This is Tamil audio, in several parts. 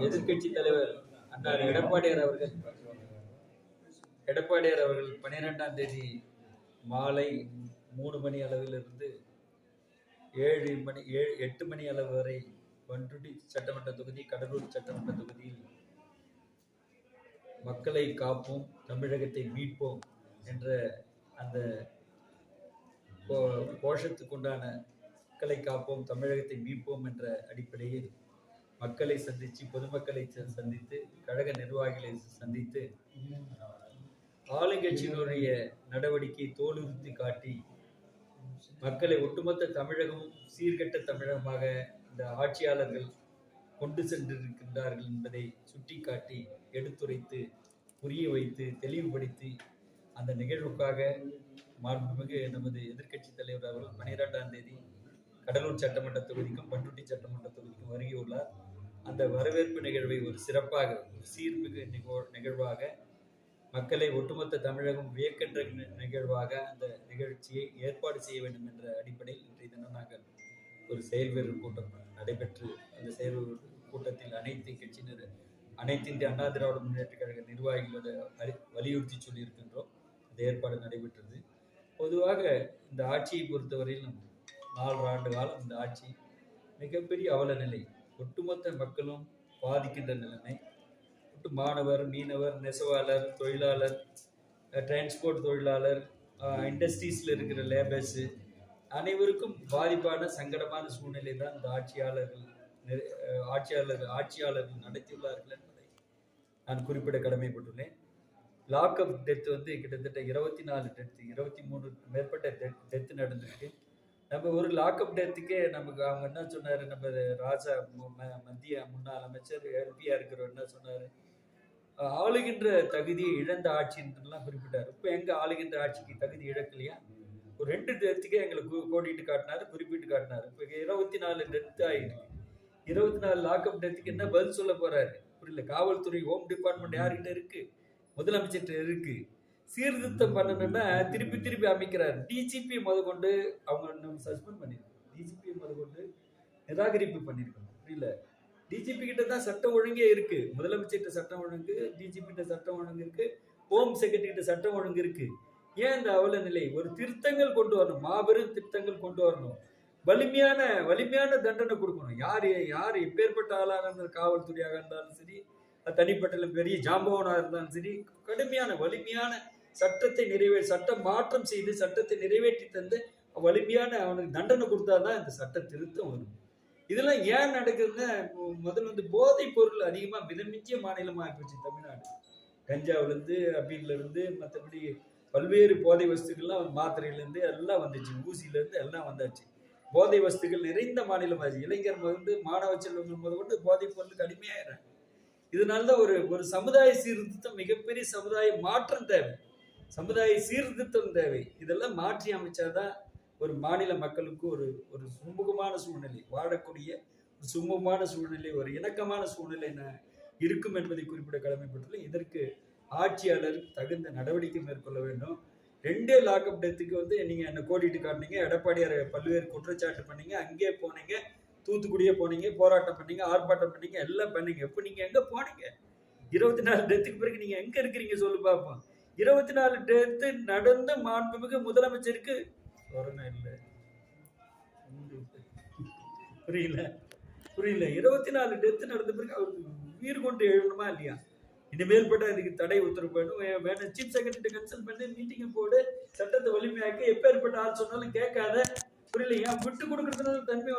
எதிர்கட்சி தலைவர் அண்ணார் எடப்பாடியார் அவர்கள் 12ஆம் தேதி மாலை 3 மணி அளவிலிருந்து 8 மணி அளவு வரை பண்ருட்டி சட்டமன்ற தொகுதி, கடலூர் சட்டமன்ற தொகுதியில் மக்களை காப்போம், தமிழகத்தை மீட்போம் என்ற அந்த கோஷத்துக்குண்டான மக்களை காப்போம், தமிழகத்தை மீட்போம் என்ற அடிப்படையில் மக்களை சந்தித்து, பொதுமக்களை சந்தித்து, கழக நிர்வாகிகளை சந்தித்து ஆளுங்கட்சியினுடைய நடவடிக்கை தோலுறுத்தி காட்டி மக்களை ஒட்டுமொத்த தமிழகமும் சீர்கெட்ட தமிழகமாக இந்த ஆட்சியாளர்கள் கொண்டு சென்றிருக்கின்றார்கள் என்பதை சுட்டிக்காட்டி எடுத்துரைத்து புரிய வைத்து தெளிவுபடுத்தி அந்த நிகழ்வுக்காக மாண்புமிகு நமது எதிர்க்கட்சி தலைவர் அவர்கள் 12ஆம் தேதி கடலூர் சட்டமன்ற தொகுதிக்கும் பண்ருட்டி சட்டமன்ற தொகுதிக்கும் வருகியுள்ளார். அந்த வரவேற்பு நிகழ்வை ஒரு சிறப்பாக, ஒரு சீர்மிகு நிகழ்வாக, மக்களை ஒட்டுமொத்த தமிழகம் வியக்கின்ற நிகழ்வாக அந்த நிகழ்ச்சியை ஏற்பாடு செய்ய வேண்டும் என்ற அடிப்படையில் இன்றைய தினம் நாங்கள் ஒரு செயல்வீரர் கூட்டம் நடைபெற்று அந்த செயல்வீரர் கூட்டத்தில் அனைத்து இந்திய அண்ணா திராவிட முன்னேற்ற கழக நிர்வாகிகளோட வலியுறுத்தி சொல்லியிருக்கின்றோம். அந்த ஏற்பாடு நடைபெற்றது. பொதுவாக இந்த ஆட்சியை பொறுத்தவரையிலும் 4 ஆண்டு காலம் இந்த ஆட்சி மிகப்பெரிய அவல நிலை, ஒட்டுமொத்த மக்களும் பாதிக்கின்ற நிலைமை, மாணவர், மீனவர், நெசவாளர், தொழிலாளர், டிரான்ஸ்போர்ட் தொழிலாளர், இண்டஸ்ட்ரீஸில் இருக்கிற லேபர்ஸு அனைவருக்கும் பாதிப்பான சங்கடமான சூழ்நிலை தான் இந்த ஆட்சியாளர்கள் நடத்தியுள்ளார்கள் என்பதை நான் குறிப்பிட கடமைப்பட்டுள்ளேன். லாக்அப் டெத் கிட்டத்தட்ட 24 டெத்து, 23 மேற்பட்ட டெத்து நடந்திருக்கு. நம்ம ஒரு லாக்அப் டெத்துக்கே நமக்கு அவங்க என்ன சொன்னார், நம்ம ராஜா மத்திய முன்னாள் அமைச்சர் எல்பியா இருக்கிறவர் என்ன சொன்னார், ஆளுகின்ற தகுதியை இழந்த ஆட்சி என்றெல்லாம் குறிப்பிட்டார். இப்போ எங்க ஆளுகின்ற ஆட்சிக்கு தகுதி இழக்கலையா? ஒரு 2 டெத்துக்கே எங்களுக்கு கோடிட்டு காட்டினாரு, குறிப்பிட்டு காட்டினாரு. இப்போ 24 டெத்து ஆயிருக்கு. 24 லாக்அப் டெத்துக்கு என்ன பதில் சொல்ல போறாரு? புரியல. காவல்துறை, ஹோம் டிபார்ட்மெண்ட் யார்கிட்ட இருக்கு? முதலமைச்சர்கிட்ட இருக்கு. சீர்திருத்தம் பண்ணணும்னா திருப்பி அமைக்கிறார். டிஜிபி முதற்கொண்டு அவங்க சஸ்பெண்ட் பண்ணிருக்கோம், டிஜிபி முதற்கொண்டு நிராகரிப்பு பண்ணிருக்கோம். புரியல. டிஜிபி கிட்ட தான் சட்டம் ஒழுங்கே இருக்கு, முதலமைச்சர்கிட்ட சட்டம் ஒழுங்கு, டிஜிபி கிட்ட சட்டம் ஒழுங்கு இருக்கு, ஹோம் செக்ரட்டரி கிட்ட சட்டம் ஒழுங்கு இருக்கு. ஏன் இந்த அவல நிலை? ஒரு திருத்தங்கள் கொண்டு வரணும், மாபெரும் திருத்தங்கள் கொண்டு வரணும், வலிமையான தண்டனை கொடுக்கணும். யார் எப்பேற்பட்ட ஆளாக இருந்தாலும், காவல்துறையாக இருந்தாலும் சரி, தனிப்பட்ட பெரிய ஜாம்பவனாக இருந்தாலும் சரி, கடுமையான வலிமையான சட்டம் மாற்றம் செய்து சட்டத்தை நிறைவேற்றி தந்து வலிமையான அவனுக்கு தண்டனை கொடுத்தாதான் இந்த சட்ட திருத்தம் வரும். இதெல்லாம் ஏன் நடக்குதுன்னா, முதல்ல போதைப் பொருள் அதிகமா மிதமிஞ்சிய மாநிலமா போச்சு தமிழ்நாடு. கஞ்சாவிலிருந்து, அபீன்ல மற்றபடி பல்வேறு போதை வஸ்துக்கள்லாம், மாத்திரையிலேருந்து எல்லாம் வந்துச்சு, ஊசியிலேருந்து எல்லாம் வந்தாச்சு. போதை வஸ்துக்கள் நிறைந்த மாநிலமாச்சு. இளைஞர் மாணவ செல்வங்கள் முதற்கொண்டு போதைப் பொருளுக்கு அடிமையாயிடுறாங்க. இதனால்தான் ஒரு சமுதாய சீர்திருத்தம், மிகப்பெரிய சமுதாய மாற்றம் தேவை, சமுதாய சீர்திருத்தம் தேவை. இதெல்லாம் மாற்றி அமைச்சாதான் ஒரு மாநில மக்களுக்கு ஒரு சுமூகமான சூழ்நிலை, வாழக்கூடிய ஒரு சுமூகமான சூழ்நிலை, ஒரு இணக்கமான சூழ்நிலை இருக்கும் என்பதை குறிப்பிட கடமைப்பட்டுள்ள. இதற்கு ஆட்சியாளர் தகுந்த நடவடிக்கை மேற்கொள்ள வேண்டும். 2 லாக்அப் டெத்துக்கு நீங்க என்ன கோடிட்டு காட்டினீங்க, எடப்பாடியார் பல்வேறு குற்றச்சாட்டு பண்ணீங்க, அங்கே போனீங்க, தூத்துக்குடியே போனீங்க, போராட்டம் பண்ணீங்க, ஆர்ப்பாட்டம் பண்ணீங்க, எல்லாம் பண்ணீங்க. இப்போ நீங்க எங்க போனீங்க? 24 டெத்துக்கு பிறகு நீங்க எங்க இருக்கிறீங்க சொல்லு பார்ப்போம். 24 டெத்து நடந்த மாண்புமிகு முதலமைச்சருக்கு கொரோனா இல்லை. புரியல 24 டெத்து நடந்த பிறகு அவருக்கு உயிர் கொண்டு எழுதணுமா இல்லையா? இனிமேல்பட்ட அதுக்கு தடை உத்தரவு வேணும். சீஃப் செக்ரட்டரி கன்சல்ட் பண்ணி மீட்டிங்கை போடு, சட்டத்தை வலிமையாக்கி, எப்பேற்பட்ட ஆள் சொன்னாலும் கேட்காத. புரியலையா? விட்டு கொடுக்கறதுனால தன்மை.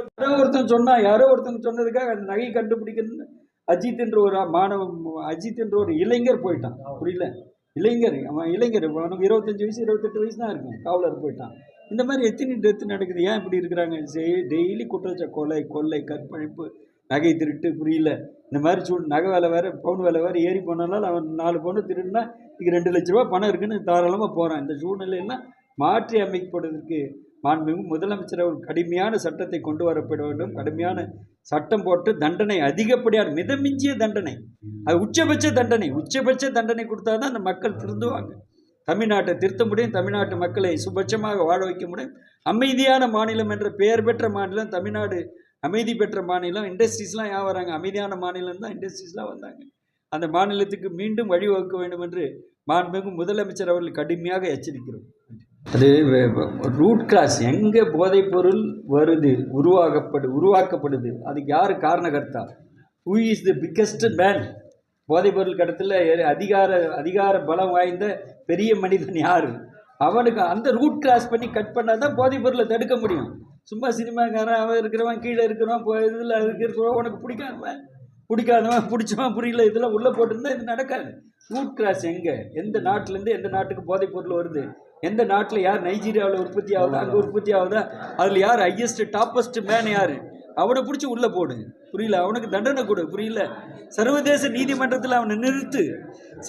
யாரோ ஒருத்தன் சொன்னதுக்காக அந்த நகை கண்டுபிடிக்கணும்னு அஜித் என்ற ஒரு இளைஞர் போயிட்டான். புரியல. அவன் இளைஞர், அவனுக்கு 25 வயசு 28 வயசு தான் இருக்கும், காவலர் போயிட்டான். இந்த மாதிரி எத்தனை டெத்து நடக்குது? ஏன் இப்படி இருக்கிறாங்க? டெய்லி கொள்ளை, கற்பழிப்பு, நகை திருட்டு. புரியல. இந்த மாதிரி நகை வேலை வேற, பவுன் வேலை வேற ஏறி போனாலும் அவன் 4 பவுன் திருடுனா இதுக்கு 2 லட்ச ரூபா பணம் இருக்குன்னு தாராளமாக போகிறான். இந்த சூழ்நிலையெல்லாம் மாற்றி அமைக்கப்படுவதற்கு மாண்புமிகு முதலமைச்சர் ஒரு கடுமையான சட்டத்தை கொண்டு வரப்பட வேண்டும். கடுமையான சட்டம் போட்டு தண்டனை அதிகப்படியான மிதமிஞ்சிய தண்டனை, அது உச்சபட்ச தண்டனை கொடுத்தாதான் அந்த மக்கள் திருந்துவாங்க. தமிழ்நாட்டை திருத்த முடியும், தமிழ்நாட்டு மக்களை சுபட்சமாக வாழ வைக்க முடியும். அமைதியான மாநிலம் என்ற பெயர் பெற்ற மாநிலம் தமிழ்நாடு அமைதி பெற்ற மாநிலம். இண்டஸ்ட்ரீஸ்லாம் ஏன் வராங்க? அமைதியான மாநிலம் தான் இண்டஸ்ட்ரீஸ்லாம் வந்தாங்க. அந்த மாநிலத்துக்கு மீண்டும் வழிவகுக்க வேண்டும் என்று மாண்புமிகு முதலமைச்சர் அவர்கள் கடுமையாக எச்சரிக்கிறோம். அது ரூட் கிராஸ், எங்கே போதைப் பொருள் வருது, உருவாக்கப்படுது, அதுக்கு யார் காரணகர்த்தா? Who is the biggest man? போதைப் பொருள் கடத்தில் அதிகார பலம் வாய்ந்த பெரிய மனிதன் யார்? அவனுக்கு அந்த ரூட் கிராஸ் பண்ணி கட் பண்ணால் தான் போதைப் பொருளை தடுக்க முடியும். சும்மா சினிமாக்காரன் அவன் இருக்கிறவன் கீழே இருக்கிறவன் இதில் இருக்கிறவன் உனக்கு பிடிக்காதவன் பிடிச்சவன் புரியல இதெல்லாம் உள்ளே போட்டுருந்தா இது நடக்காது. ரூட் கிராஸ் எங்கே, எந்த நாட்டிலேருந்து எந்த நாட்டுக்கு போதைப் பொருள் வருது, எந்த நாட்டில் யார் நைஜீரியாவில் உற்பத்தி ஆகுதா, அங்கே உற்பத்தி ஆகுதா, அதில் யார் ஹையஸ்ட் டாப்பஸ்ட் மேன் யார், அவனை பிடிச்சி உள்ளே போடு. புரியல, அவனுக்கு தண்டனை கொடு. புரியல, சர்வதேச நீதிமன்றத்தில் அவனை நிறுத்து,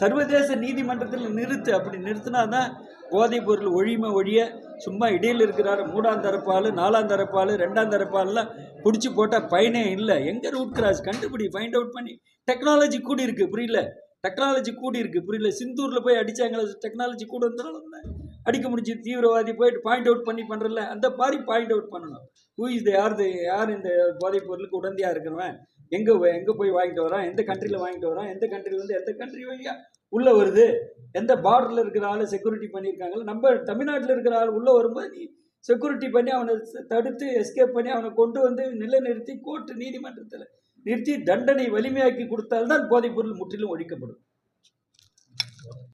சர்வதேச நீதிமன்றத்தில் நிறுத்து. அப்படி நிறுத்தினா தான் போதைப் பொருள் ஒழிய சும்மா இடையில் இருக்கிறாரு 3ஆம் தரப்பால் 4ஆம் தரப்பால் 2ஆம் தரப்பால்லாம் பிடிச்சி போட்டால் பயனே இல்லை. எங்கே ரூட் கிராஸ் கண்டுபிடி, ஃபைண்ட் அவுட் பண்ணி. டெக்னாலஜி கூடி இருக்குது. புரியல, டெக்னாலஜி கூடி இருக்குது. புரியல, சிந்தூரில் போய் அடித்தாங்களே, டெக்னாலஜி கூட வந்தாலும் அடிக்க முடிஞ்சு. தீவிரவாதி போயிட்டு பாயிண்ட் அவுட் பண்ணி பண்ணுறல, அந்த மாதிரி பாயிண்ட் அவுட் பண்ணணும். ஹூ இஸ் யார் இந்த போதைப் பொருளுக்கு உடந்தையாக இருக்கிறவன், எங்கே போய் வாங்கிட்டு வரான், எந்த கண்ட்ரியில் வாங்கிட்டு வரான், எந்த கண்ட்ரிலேருந்து எந்த கண்ட்ரி வழியாக உள்ளே வருது, எந்த பார்டரில் இருக்கிற ஆள் செக்யூரிட்டி பண்ணியிருக்காங்களோ. நம்ம தமிழ்நாட்டில் இருக்கிற ஆள் உள்ளே வரும்போது நீ செக்யூரிட்டி பண்ணி அவனை தடுத்து எஸ்கேப் பண்ணி அவனை கொண்டு வந்து நிலைநிறுத்தி கோர்ட்டு நீதிமன்றத்தில் நிறுத்தி தண்டனை வலிமையாக்கி கொடுத்தால்தான் போதைப் பொருள் முற்றிலும் ஒழிக்கப்படும்.